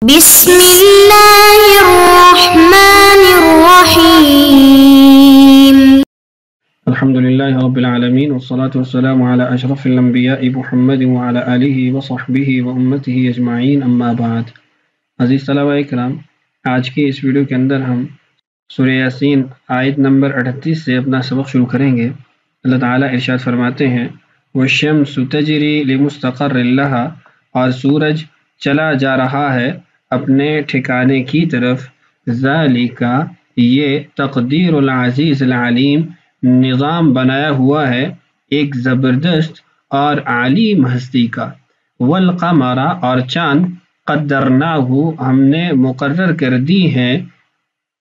بسم اللہ الرحمن الرحیم الحمدللہ رب العالمین والصلاة والسلام علی اشرف الانبیاء محمد وعلی آلہ وصحبہ وامتہ اجمعین اما بعد۔ عزیز طلبہ اکرام، آج کے اس ویڈیو کے اندر ہم سورہ یاسین آیت نمبر 38 سے اپنا سبق شروع کریں گے۔ اللہ تعالیٰ ارشاد فرماتے ہیں وَالشَّمْسُ تَجْرِي لِمُسْتَقَرٍّ لَهَا، اور سورج چلا جا رہا ہے اپنے ٹھکانے کی طرف، ذَلِكَ، یہ تقدیر العزیز العلیم، نظام بنایا ہوا ہے ایک زبردست اور علیم ہستی کا، والقمر، اور چاند، قدرناہ، ہم نے مقرر کر دی ہیں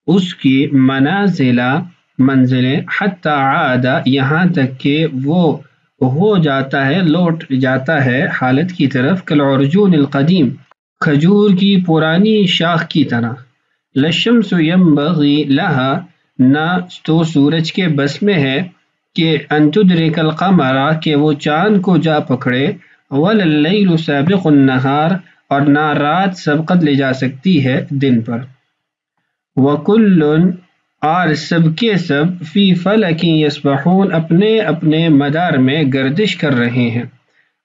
اس کی منازل، منزلیں، حتی عاد، یہاں تک کہ وہ ہو جاتا ہے، لوٹ جاتا ہے حالت کی طرف، کالعرجون القدیم، کھجور کی پرانی شاخ کی طرح، للشمس ينبغي لها، نہ تو سورج کے بس میں ہے کہ ان تدرک القمر، کہ وہ چاند کو جا پکڑے، ولا اللیل سابق النہار، اور نہ رات سبقت لے جا سکتی ہے دن پر، وکل، اور سب کے سب، فی فلک یسبحون، اپنے اپنے مدار میں گردش کر رہے ہیں،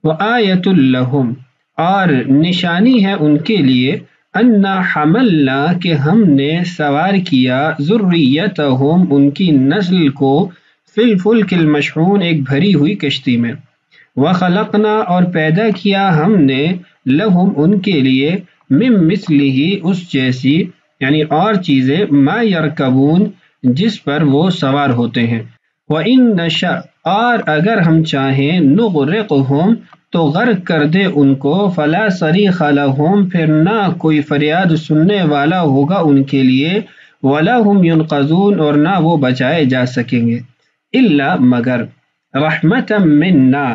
وآیۃ لہم، اور نشانی ہے ان کے لیے، انا حملنا، کہ ہم نے سوار کیا، ذریتہم، ان کی نسل کو، فی الفلک المشحون، ایک بھری ہوئی کشتی میں، وخلقنا، اور پیدا کیا ہم نے، لہم، ان کے لیے، من مثلہ، اس جیسی، یعنی اور چیزیں، ما یرکبون، جس پر وہ سوار ہوتے ہیں، وَإِن نَشَأْ، اور اگر ہم چاہیں، نغرقہم، تو غرق کر دے ان کو، فلا صریخ لہم، پھر نہ کوئی فریاد سننے والا ہوگا ان کے لیے، ولا هم ينقذون، اور نہ وہ بچائے جا سکیں گے، الا، مگر، رحمتا منا،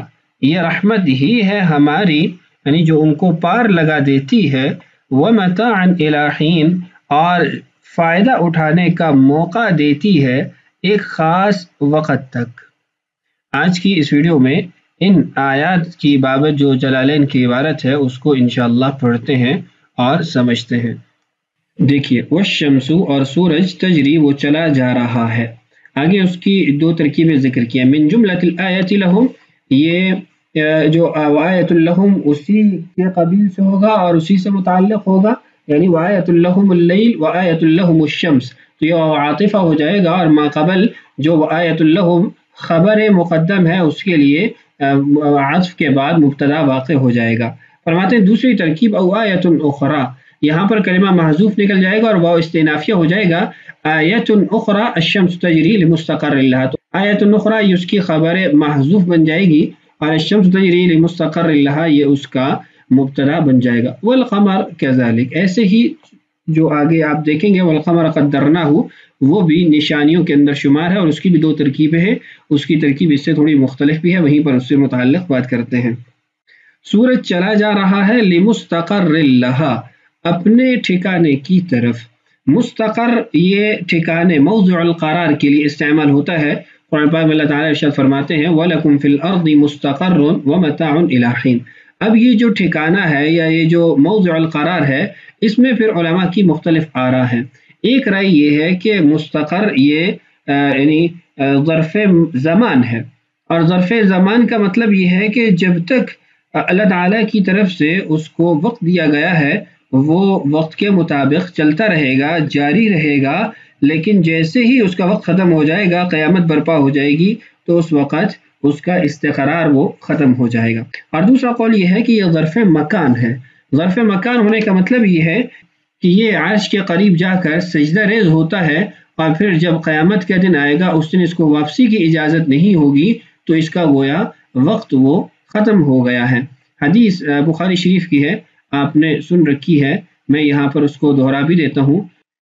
یہ رحمت ہی ہے ہماری، یعنی جو ان کو پار لگا دیتی ہے، ومتاعا الی حین، اور فائدہ اٹھانے کا موقع دیتی ہے ایک خاص وقت تک۔ آج کی اس ویڈیو میں ان آیات کی بابت جو جلالین کی عبارت ہے اس کو انشاءاللہ پڑھتے ہیں اور سمجھتے ہیں۔ دیکھیے، والشمس، اور سورج، تجری، وہ چلا جا رہا ہے، آگے اس کی دو ترکیبیں ذکر کیا، من جملۃ الآیت لہم، یہ جو آیت لہم اسی کے قبیل سے ہوگا اور اسی سے متعلق ہوگا، یعنی وآیت لہم اللیل وآیت لہم الشمس، تو یہ عاطفہ ہو جائے گا، اور ما قبل جو وآیت لہم خبر مقدم ہے اس کے لیے عطف کے بعد مبتدا واقع ہو جائے گا۔ فرماتے ہیں دوسری ترکیب، او آیت اخری، یہاں پر کلمہ محذوف نکل جائے گا اور واو استئنافیہ ہو جائے گا، آیت اخری الشمس تجری لمستقر لها، تو آیت اخری یہ اس کی خبر محذوف بن جائے گی، اور الشمس تجری لمستقر لها یہ اس کا مبتدا بن جائے گا، والقمر کذالک، ایسے ہی جو آگے آپ دیکھیں گے، والقمر قدرناہ، وہ بھی نشانیوں کے اندر شمار ہے، اور اس کی بھی دو ترکیبیں ہیں، اس کی ترکیب اس سے تھوڑی مختلف بھی ہے، وہیں پر اس سے متعلق بات کرتے ہیں۔ سورج چلا جا رہا ہے، لمستقر لہا، اپنے ٹھکانے کی طرف، مستقر یہ ٹھکانے، موضع القرار کے لیے استعمال ہوتا ہے، قرآن پاک میں اللہ تعالیٰ ارشاد فرماتے ہیں وَلَكُمْ فِي الْأَرْضِ مُسْتَقَرٌ وَمَتَاعٌ إِلَىٰ حِينٍ، اب یہ جو ٹھکانہ ہے یا یہ جو موضع القرار ہے، اس میں پھر علماء کی مختلف آراء ہیں۔ ایک رائے یہ ہے کہ مستقر یہ یعنی ظرف زمان ہے، اور ظرف زمان کا مطلب یہ ہے کہ جب تک اللہ تعالیٰ کی طرف سے اس کو وقت دیا گیا ہے وہ وقت کے مطابق چلتا رہے گا، جاری رہے گا، لیکن جیسے ہی اس کا وقت ختم ہو جائے گا، قیامت برپا ہو جائے گی، تو اس وقت اس کا استقرار وہ ختم ہو جائے گا۔ اور دوسرا قول یہ ہے کہ یہ ظرف مکان ہے، ظرف مکان ہونے کا مطلب یہ ہے کہ یہ عرش کے قریب جا کر سجدہ ریز ہوتا ہے، اور پھر جب قیامت کا دن آئے گا اس دن اس کو واپسی کی اجازت نہیں ہوگی، تو اس کا گویا وقت وہ ختم ہو گیا ہے۔ حدیث بخاری شریف کی ہے، آپ نے سن رکھی ہے، میں یہاں پر اس کو دہرا بھی دیتا ہوں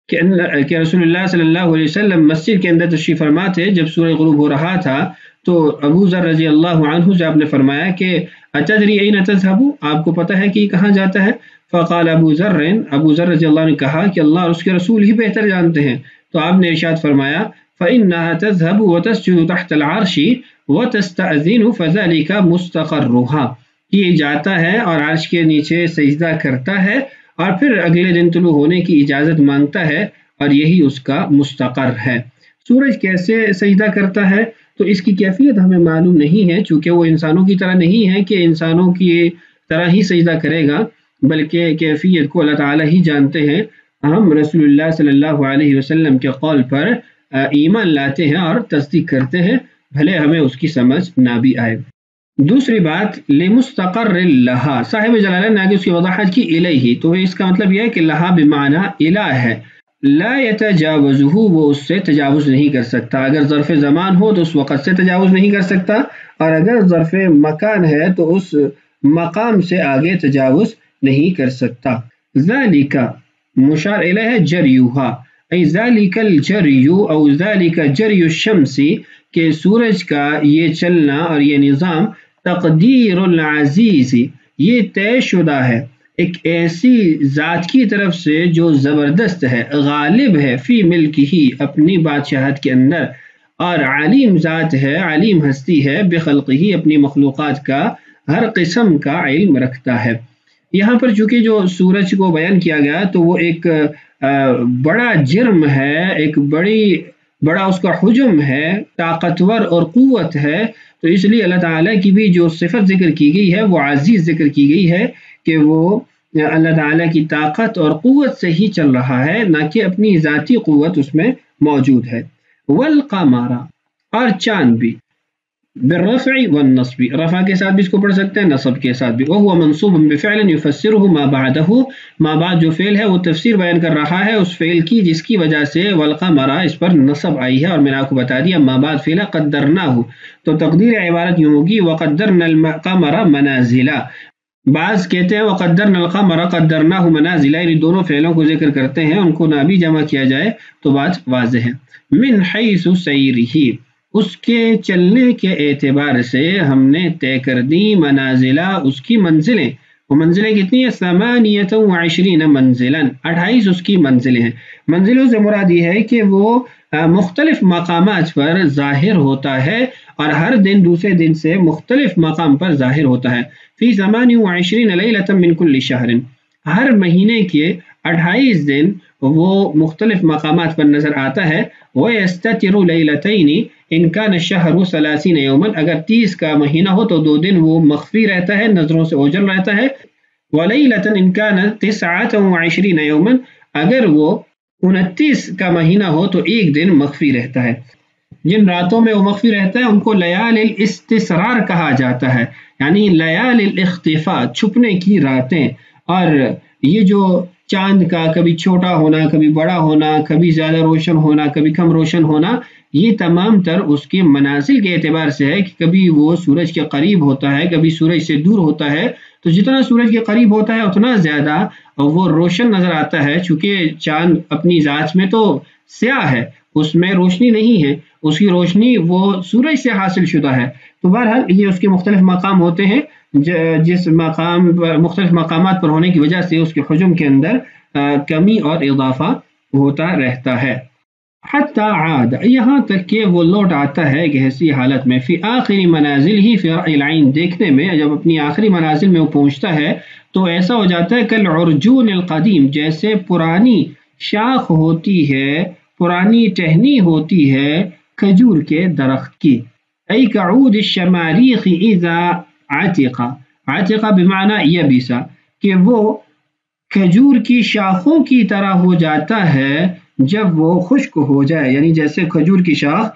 کہ رسول اللہ صلی اللہ علیہ وسلم مسجد کے اندر تشریف فرما تھے، جب سورج غروب ہو رہا تھا تو ابو ذر رضی اللہ عنہ سے آپ نے فرمایا کہ اتدری این تذهب، آپ کو پتہ ہے کہ یہ کہاں جاتا ہے؟ فقال ابو ذر رضی اللہ عنہ نے کہا کہ اللہ اور اس کے رسول ہی بہتر جانتے ہیں، تو آپ نے ارشاد فرمایا فإنها تذهب وتسجد تحت العرش وتستأذن فذلك مستقرها، یہ جاتا ہے اور عرش کے نیچے سجدہ کرتا ہے اور پھر اگلے دن طلوع ہونے کی اجازت مانگتا ہے اور یہی اس کا مستقر ہے۔ سورج کیسے سجدہ کرتا ہے؟ تو اس کی کیفیت ہمیں معلوم نہیں ہے، چونکہ وہ انسانوں کی طرح نہیں ہے کہ انسانوں کی طرح ہی سجدہ کرے گا، بلکہ کیفیت کو اللہ تعالیٰ ہی جانتے ہیں۔ ہم رسول اللہ صلی اللہ علیہ وسلم کے قول پر ایمان لاتے ہیں اور تصدیق کرتے ہیں، بھلے ہمیں اس کی سمجھ نہ بھی آئے۔ دوسری بات، لمستقر لہا، صاحب جلالین نے آگے اس کی وضاحت کی الیہ، تو اس کا مطلب یہ ہے کہ لہا بمعنی الہ ہے، لا یتجاوزہ، وہ اس سے تجاوز نہیں کر سکتا۔ اگر ظرف زمان ہو تو اس وقت سے تجاوز نہیں کر سکتا، اور اگر ظرف مکان ہے تو اس مقام سے آگے تجاوز نہیں کر سکتا۔ ذالک مشار الیہ جریوہا، ای ذالک الجری او ذالک جری الشمس، کہ سورج کا یہ چلنا اور یہ نظام تقدیر العزیز، یہ طے شدہ ہے ایک ایسی ذات کی طرف سے جو زبردست ہے، غالب ہے، فی ملک ہی، اپنی بادشاہت کے اندر، اور علیم ذات ہے، علیم ہستی ہے، بخلق ہی، اپنی مخلوقات کا ہر قسم کا علم رکھتا ہے۔ یہاں پر چونکہ جو سورج کو بیان کیا گیا تو وہ ایک بڑا جرم ہے، ایک بڑا اس کا حجم ہے، طاقتور اور قوت ہے، تو اس لیے اللہ تعالیٰ کی بھی جو صفت ذکر کی گئی ہے وہ عزیز ذکر کی گئی ہے، کہ وہ اللہ تعالیٰ کی طاقت اور قوت سے ہی چل رہا ہے، نہ کہ اپنی ذاتی قوت اس میں موجود ہے۔ والقمر، اور چاند بھی، بالرفع والنصب، رفع کے ساتھ بھی اس کو پڑھ سکتے ہیں، نصب کے ساتھ بھی، وهو منصوب بفعل يفسره ما بعده، ما بعد جو فعل ہے وہ تفسیر بیان کر رہا ہے اس فعل کی جس کی وجہ سے والقمر اس پر نصب آئی ہے، اور میں نے آپ کو بتا دیا ما بعد فعل قدرناه، تو تقدیر عبارت یوں ہوگی وقدرنا القمر منازلا۔ بعض کہتے ہیں وقدرنا القمر قدرناه منازلا، یہ دونوں فعلوں کو ذکر کرتے ہیں، ان کو نہ بھی جمع کیا جائے تو بات واضح ہے۔ من حیث سیرہ، اس کے چلنے کے اعتبار سے ہم نے طے کر دی، منازلہ، اس کی منزلیں، وہ منزلیں کتنی ہیں؟ 28 منزلا، 28 اس کی منزلیں ہیں۔ منزلوں سے مراد یہ ہے کہ وہ مختلف مقامات پر ظاہر ہوتا ہے، اور ہر دن دوسرے دن سے مختلف مقام پر ظاہر ہوتا ہے۔ فی 28 لیلۃ من کل شہر، ہر مہینے کے 28 دن وہ مختلف مقامات پر نظر آتا ہے۔ وَيَسْتَتِرُ لَيْلَتَيْنِ إِنْ كَانَ الشَّهْرُ 30 يَوْمًا، اگر 30 کا مہینہ ہو تو 2 دن وہ مخفی رہتا ہے، نظروں سے اوجھل رہتا ہے۔ وَلَيْلَةً إِنْ كَانَ 29 يَوْمًا، اگر وہ 29 کا مہینہ ہو تو 1 دن مخفی رہتا ہے۔ جن راتوں میں وہ مخفی رہتا ہے ان کو لیال الاستسرار کہا جاتا ہے، یعنی لیال الاختفاء، چھپنے کی راتیں۔ اور یہ جو چاند کا کبھی چھوٹا ہونا، کبھی بڑا ہونا، کبھی زیادہ روشن ہونا، کبھی کم روشن ہونا، یہ تمام تر اس کے منازل کے اعتبار سے ہے، کہ کبھی وہ سورج کے قریب ہوتا ہے، کبھی سورج سے دور ہوتا ہے، تو جتنا سورج کے قریب ہوتا ہے اتنا زیادہ وہ روشن نظر آتا ہے، چونکہ چاند اپنی ذات میں تو سیاہ ہے، اس میں روشنی نہیں ہے، اس کی روشنی وہ سورج سے حاصل شدہ ہے۔ تو بہرحال یہ اس کے مختلف مقام ہوتے ہیں، جس مقام پر مختلف مقامات پر ہونے کی وجہ سے اس کے حجم کے اندر کمی اور اضافہ ہوتا رہتا ہے۔ حتی عاد، یہاں تک کہ وہ لوٹ آتا ہے ایک ایسی حالت میں، فی آخری منازل ہی فی رأی العین، دیکھنے میں جب اپنی آخری منازل میں وہ پہنچتا ہے تو ایسا ہو جاتا ہے کالعرجون القدیم، جیسے پرانی شاخ ہوتی ہے، پرانی ٹہنی ہوتی ہے کھجور کے درخت کی۔ ای کعود الشماریخ اذا عتق، عتق بمعنی یبسا، کہ وہ کھجور کی شاخوں کی طرح ہو جاتا ہے جب وہ خشک ہو جائے، یعنی جیسے کھجور کی شاخ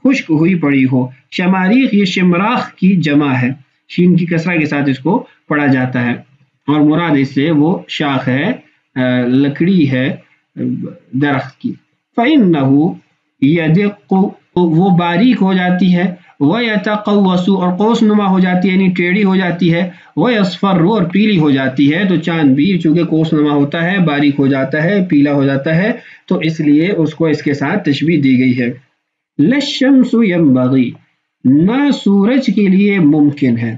خشک ہوئی پڑی ہو۔ شماریخ یہ شمراخ کی جمع ہے، شین کی کسرہ کے ساتھ اس کو پڑھا جاتا ہے، اور مراد اس سے وہ شاخ ہے، لکڑی ہے درخت کی۔ فَإِنَّهُ يَدِقُّ، وہ باریک ہو جاتی ہے، وَيَتَقَوَّسُ، اور قوس نما ہو جاتی ہے، یعنی ٹیڑھی ہو جاتی ہے، وَيَصْفَرُّ، اور پیلی ہو جاتی ہے۔ تو چاند بھی چونکہ قوس نما ہوتا ہے، باریک ہو جاتا ہے، پیلا ہو جاتا ہے، تو اس لیے اس کو اس کے ساتھ تشبیہ دی گئی ہے۔ لَلشَّمْسُ يَنبَغِي، نہ سورج کے لیے ممکن ہے۔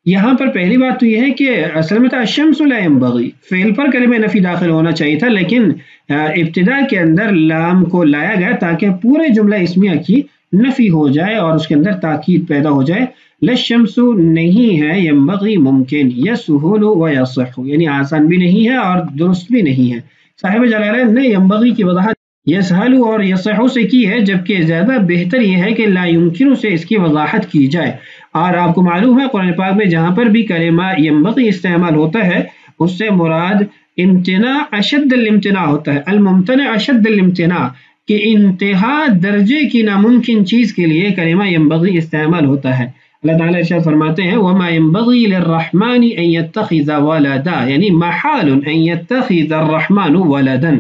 یہاں پر پہلی بات تو یہ ہے کہ اصل میں الشمس لا ينبغي، فعل پر کلمہ نفی داخل ہونا چاہیے تھا، لیکن ابتدا کے اندر لام کو لایا گیا تاکہ پورے جملہ اسمیہ کی نفی ہو جائے اور اس کے اندر تاکید پیدا ہو جائے. للشمس نہیں ہے ینبغی ممکن یسہل و یصح یعنی آسان بھی نہیں ہے اور درست بھی نہیں ہے. صاحب جلالین نے ینبغی کی وضاحت یسہل اور یصح سے کی ہے، جبکہ زیادہ بہتر یہ ہے کہ لا یمکن سے اس کی وضاحت کی جائے. اور آپ کو معلوم ہے قرآن پاک میں جہاں پر بھی کلمہ ینبغی استعمال ہوتا ہے اس سے مراد امتناع اشد الامتناع ہوتا ہے. الممتنع اشد الامتناع کہ انتہا درجے کی ناممکن چیز کے لیے کلمہ ینبغی استعمال ہوتا ہے. اللہ تعالیٰ ارشاد فرماتے ہیں وما ينبغي للرحمن ان يتخذ ولدا یعنی محال ان يتخذ الرحمن ولدا،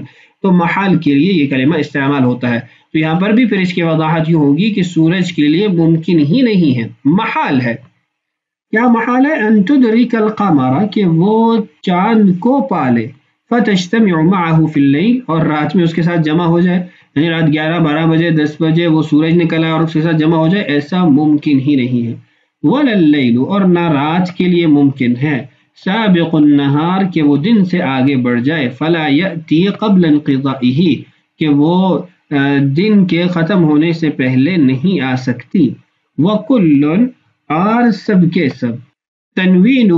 تو محال کے لیے یہ کلمہ استعمال ہوتا ہے. تو یہاں پر بھی پھر اس کی وضاحت یہ ہوگی کہ سورج کے لیے ممکن ہی نہیں ہے، محال ہے. کیا محال ہے؟ ان تدرک القمر کہ وہ چاند کو پالے، فتجتمع معه في الليل اور رات میں اس کے ساتھ جمع ہو جائے، یعنی رات 11-12 بجے 10 بجے وہ سورج نکلا اور اس کے ساتھ جمع ہو جائے، ایسا ممکن ہی نہیں ہے. ولا اللیل اور نہ رات کے لیے ممکن ہے، سابق النہار کہ وہ دن سے آگے بڑھ جائے، فلا یأتی قبل انقضائه کہ وہ دن کے ختم ہونے سے پہلے نہیں آ سکتی. وکل اور سب کے سب تنوینہ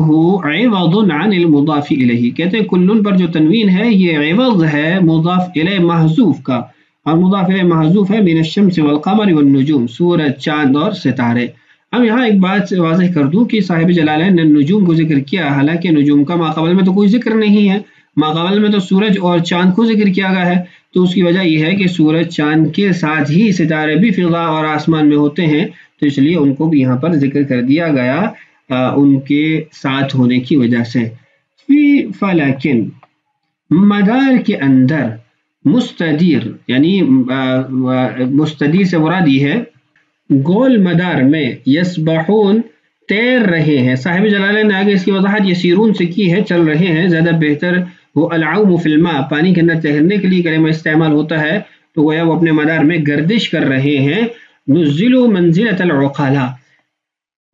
عوض عن المضاف الیہ کہتے ہیں کلن پر جو تنوین ہے یہ عوض ہے مضاف الیہ محذوف کا، اور مضاف الیہ محذوف ہے من الشمس والقمر والنجوم سورج چاند اور ستارے. اب یہاں ایک بات واضح کر دوں کہ صاحب جلالین نے نجوم کو ذکر کیا، حالانکہ نجوم کا ماقبل میں تو کوئی ذکر نہیں ہے، ماقبل میں تو سورج اور چاند کو ذکر کیا گیا ہے. تو اس کی وجہ یہ ہے کہ سورج چاند کے ساتھ ہی ستارے بھی فضا اور آسمان میں ہوتے ہیں، تو اس لیے ان کو بھی یہاں پر ذکر کر دیا گیا ان کے ساتھ ہونے کی وجہ سے. فی فلکن مدار کے اندر مستدیر یعنی مستدیر سے مراد یہ ہے گول مدار میں یسبحون تیر رہے ہیں. صاحب جلالین نے آگے اس کی وضاحت یسیرون سے کی ہے، چل رہے ہیں. زیادہ بہتر وہ العوم فی الماء پانی کے اندر تیرنے کے لیے کلمہ استعمال ہوتا ہے، تو گویا وہ اپنے مدار میں گردش کر رہے ہیں. نزلوا منزلۃ العقلاء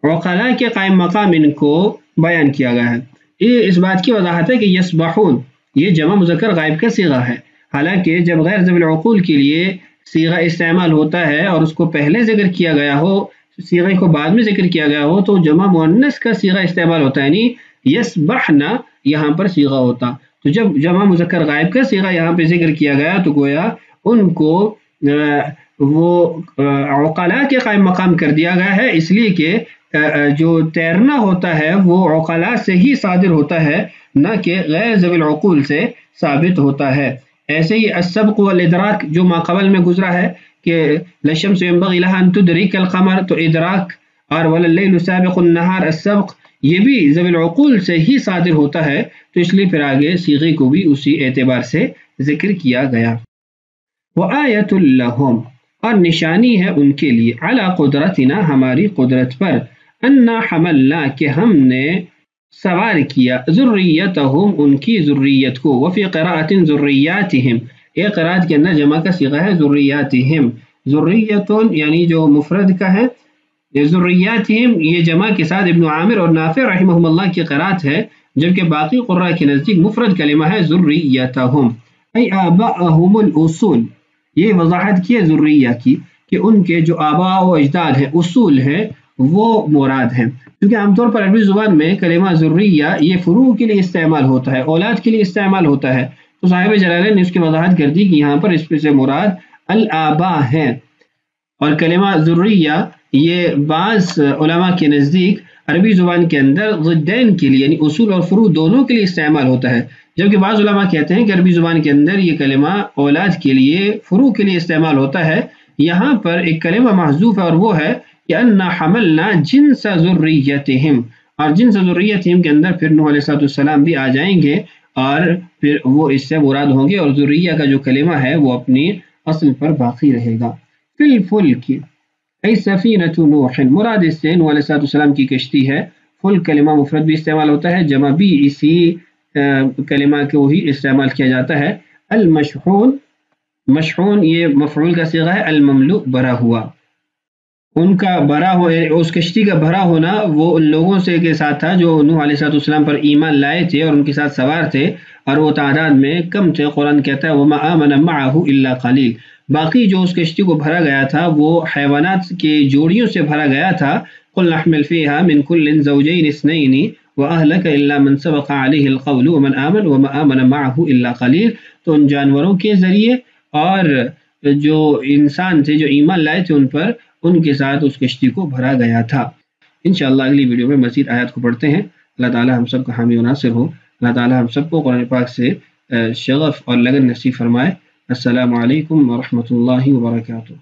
عقلاء کے قائم مقام ان کو بیان کیا گیا ہے. یہ اس بات کی وضاحت ہے کہ یسبحون یہ جمع مذکر غائب کا صیغہ ہے، حالانکہ جب غیر ذوی العقول کے لیے صیغہ استعمال ہوتا ہے اور اس کو پہلے ذکر کیا گیا ہو، صیغے کو بعد میں ذکر کیا گیا ہو، تو جمع مؤنث کا صیغہ استعمال ہوتا ہے، یعنی یسبحنا یہاں پر صیغہ ہوتا. تو جب جمع مذکر غائب کا صیغہ یہاں پہ ذکر کیا گیا تو گویا ان کو وہ عقلاء کے قائم مقام کر دیا گیا ہے، اس لیے کہ جو تیرنا ہوتا ہے وہ عقلاء سے ہی صادر ہوتا ہے، نہ کہ غیر ذوی العقول سے ثابت ہوتا ہے. ایسے ہی السبق والادراک جو ماقبل میں گزرا ہے کہ للشمس ينبغي لها ان تدرك القمر، تو ادراک اور واللیل سابق النہار السبق یہ بھی ذوی العقول سے ہی صادر ہوتا ہے، تو اس لیے پھر آگے صیغے کو بھی اسی اعتبار سے ذکر کیا گیا. وآیۃ لہم اور نشانی ہے ان کے لیے، علی قدرتنا ہماری قدرت پر، انا حملنا کہ ہم نے سوار کیا، ذریتہم ان کی ذریت کو. وفی قراءۃ ذریاتہم ایک قرات کے اندر جمع کا صیغہ ہے ذریاتہم، ذریتون یعنی جو مفرد کا ہے، ذریاتہم یہ جمع کے ساتھ ابن عامر اور نافع رحمہم اللہ کی قرات ہے، جبکہ باقی قراء کے نزدیک مفرد کلمہ ہے ذریتہم ای آباءہم الاصول. یہ وضاحت کی ہے ذریہ کی کہ ان کے جو آباء و اجداد ہیں، اصول ہیں، وہ مراد ہیں. کیونکہ عام طور پر عربی زبان میں کلمہ ذریہ یہ فروع کے لیے استعمال ہوتا ہے، اولاد کے لیے استعمال ہوتا ہے. تو صاحب جلالین نے اس کی وضاحت کر دی کہ یہاں پر اس سے مراد الآباء ہیں. اور کلمہ ذریہ یہ بعض علماء کے نزدیک عربی زبان کے اندر ضدین کے لیے یعنی اصول اور فروع دونوں کے لیے استعمال ہوتا ہے، جبکہ بعض علماء کہتے ہیں کہ عربی زبان کے اندر یہ کلمہ اولاد کے لیے فروع کے لیے استعمال ہوتا ہے. یہاں پر ایک کلمہ محذوف ہے اور وہ ہے کہ انا حملنا جنس ذریتہم، اور جنس ذریتہم کے اندر پھر نوح علیہ السلام بھی آ جائیں گے اور پھر وہ اس سے مراد ہوں گے، اور ذریہ کا جو کلمہ ہے وہ اپنی اصل پر باقی رہے گا. فی الفلک ای سفینۃ نوح مراد اس سے نوح علیہ السلام کی کشتی ہے. فلک کلمہ مفرد بھی استعمال ہوتا ہے، جمع بھی اسی کلمہ کو ہی استعمال کیا جاتا ہے. المشحون مشحون یہ مفعول کا صیغہ ہے، المملوء بھرا ہوا. ان کا بھرا ہو اس کشتی کا بھرا ہونا وہ ان لوگوں سے کے ساتھ تھا جو نوح علیہ السلام پر ایمان لائے تھے اور ان کے ساتھ سوار تھے، اور وہ تعداد میں کم تھے. قرآن کہتا ہے وَمَا آمَنَ مَعَهُ إِلَّا قَلِيلٌ. باقی جو اس کشتی کو بھرا گیا تھا وہ حیوانات کی جوڑیوں سے بھرا گیا تھا. قُلْ نَحْمِلُ فِيهَا مِنْ كُلٍّ زَوْجَيْنِ اثْنَيْنِ وَأَهْلَكَ إِلَّا مَنْ سَبَقَ عَلَيْهِ الْقَوْلُ وَمَنْ آمَنَ وَمَا آمَنَ مَعَهُ إِلَّا قَلِيلٌ. تو ان جانوروں کے ذریعے اور جو انسان تھے جو ایمان لائے تھے ان پر، ان کے ساتھ اس کشتی کو بھرا گیا تھا. انشاءاللہ اگلی ویڈیو میں مزید آیات کو پڑھتے ہیں. اللہ تعالی ہم سب کا حامی و ناصر ہو. اللہ تعالی ہم سب کو قرآن پاک سے شغف اور لگن نصیب فرمائے. السلام علیکم ورحمۃ اللہ وبرکاتہ.